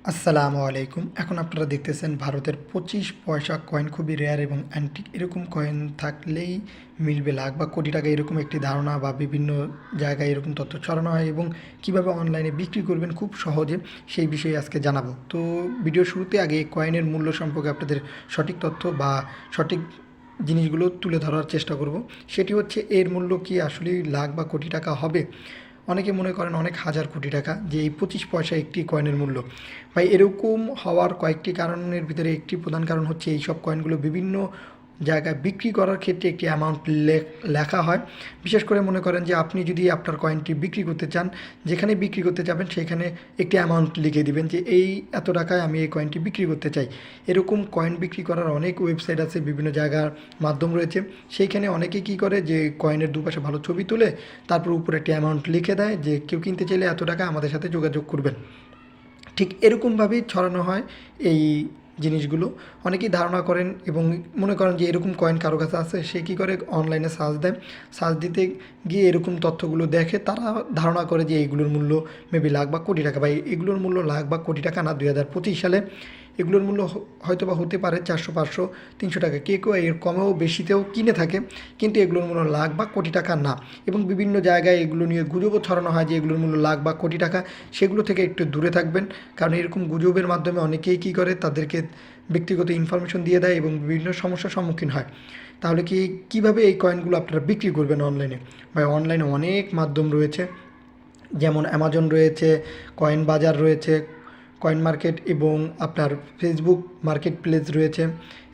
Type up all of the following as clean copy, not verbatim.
আসসালামু আলাইকুম। এখন আপনারা দেখতেছেন ভারতের 25 পয়সা কয়েন খুবই রেয়ার এবং অ্যান্টিক। এরকম কয়েন থাকলেই মিলবে লাখ বা কোটি টাকা, এরকম একটি ধারণা বা বিভিন্ন জায়গায় এরকম তথ্য ছড়ানো হয় এবং কীভাবে অনলাইনে বিক্রি করবেন খুব সহজে, সেই বিষয়ে আজকে জানাবো। তো ভিডিও শুরুতে আগে এই কয়েনের মূল্য সম্পর্কে আপনাদের সঠিক তথ্য বা সঠিক জিনিসগুলো তুলে ধরার চেষ্টা করব। সেটি হচ্ছে, এর মূল্য কি আসলেই লাখ বা কোটি টাকা হবে? অনেকে মনে করেন অনেক হাজার কোটি টাকা, যে এই 25 পয়সা একটি কয়েনের মূল্য। ভাই, এরকম হওয়ার কয়েকটি কারণের ভিতরে একটি প্রধান কারণ হচ্ছে, এই সব কয়েনগুলো বিভিন্ন জায়গায় বিক্রি করার ক্ষেত্রে একটি অ্যামাউন্ট লেখা হয়। বিশেষ করে মনে করেন যে আপনি যদি আপনার কয়েনটি বিক্রি করতে চান, যেখানে বিক্রি করতে যাবেন সেখানে একটি অ্যামাউন্ট লিখে দিবেন যে এই এত টাকায় আমি এই কয়েনটি বিক্রি করতে চাই। এরকম কয়েন বিক্রি করার অনেক ওয়েবসাইট আছে, বিভিন্ন জায়গার মাধ্যম রয়েছে। সেইখানে অনেকে কী করে, যে কয়েনের দুপাশে ভালো ছবি তুলে তারপর উপরে একটি অ্যামাউন্ট লিখে দেয় যে কেউ কিনতে চাইলে এত টাকা আমাদের সাথে যোগাযোগ করবেন। ঠিক এরকমভাবেই ছড়ানো হয় এই জিনিসগুলো। অনেকেই ধারণা করেন এবং মনে করেন যে এরকম কয়েন কারো কাছে আছে, সে কী করে, অনলাইনে সার্চ দেয়। সার্চ দিতে গিয়ে এরকম তথ্যগুলো দেখে, তারা ধারণা করে যে এইগুলোর মূল্য মেবি লাখ বা কোটি টাকা। বা এগুলোর মূল্য লাখ বা কোটি টাকা না। 2025 সালে এগুলোর মূল্য হয়তো বা হতে পারে 400, 500, 300 টাকা। কেউ এর কমেও বেশিতেও কিনে থাকে, কিন্তু এগুলোর মূল্য লাখ বা কোটি টাকা না। এবং বিভিন্ন জায়গায় এগুলো নিয়ে গুজবও ছড়ানো হয় যে এগুলোর মূল্য লাখ বা কোটি টাকা। সেগুলো থেকে একটু দূরে থাকবেন, কারণ এরকম গুজবের মাধ্যমে অনেকেই কী করে, তাদেরকে ব্যক্তিগত ইনফরমেশন দিয়ে দেয় এবং বিভিন্ন সমস্যার সম্মুখীন হয়। তাহলে কীভাবে এই কয়েনগুলো আপনারা বিক্রি করবেন অনলাইনে? বা অনলাইনে অনেক মাধ্যম রয়েছে, যেমন অ্যামাজন রয়েছে, কয়েন বাজার রয়েছে, কয়েন মার্কেট এবং আপনার ফেসবুক মার্কেট প্লেস রয়েছে।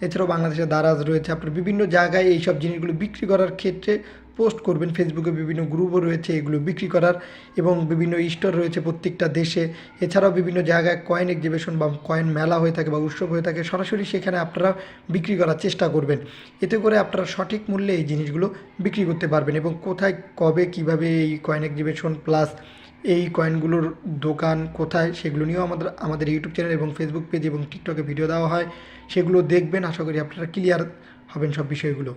এছাড়াও বাংলাদেশের দারাজ রয়েছে। আপনার বিভিন্ন জায়গায় এই সব জিনিসগুলো বিক্রি করার ক্ষেত্রে পোস্ট করবেন। ফেসবুকে বিভিন্ন গ্রুপও রয়েছে এগুলো বিক্রি করার, এবং বিভিন্ন স্টোর রয়েছে প্রত্যেকটা দেশে। এছাড়াও বিভিন্ন জায়গায় কয়েন এক্সিবিশন বা কয়েন মেলা হয়ে থাকে বা উৎসব হয়ে থাকে, সরাসরি সেখানে আপনারা বিক্রি করার চেষ্টা করবেন। এতে করে আপনারা সঠিক মূল্যে এই জিনিসগুলো বিক্রি করতে পারবেন। এবং কোথায়, কবে, কিভাবে এই কয়েন এক্সিবিশন প্লাস এই কয়েনগুলোর দোকান কোথায়, সেগুলো নিয়েও আমাদের ইউটিউব চ্যানেল এবং ফেসবুক পেজ এবং টিকটকে ভিডিও দেওয়া হয়। সেগুলো দেখবেন, আশা করি আপনারা ক্লিয়ার হবেন সব বিষয়গুলো।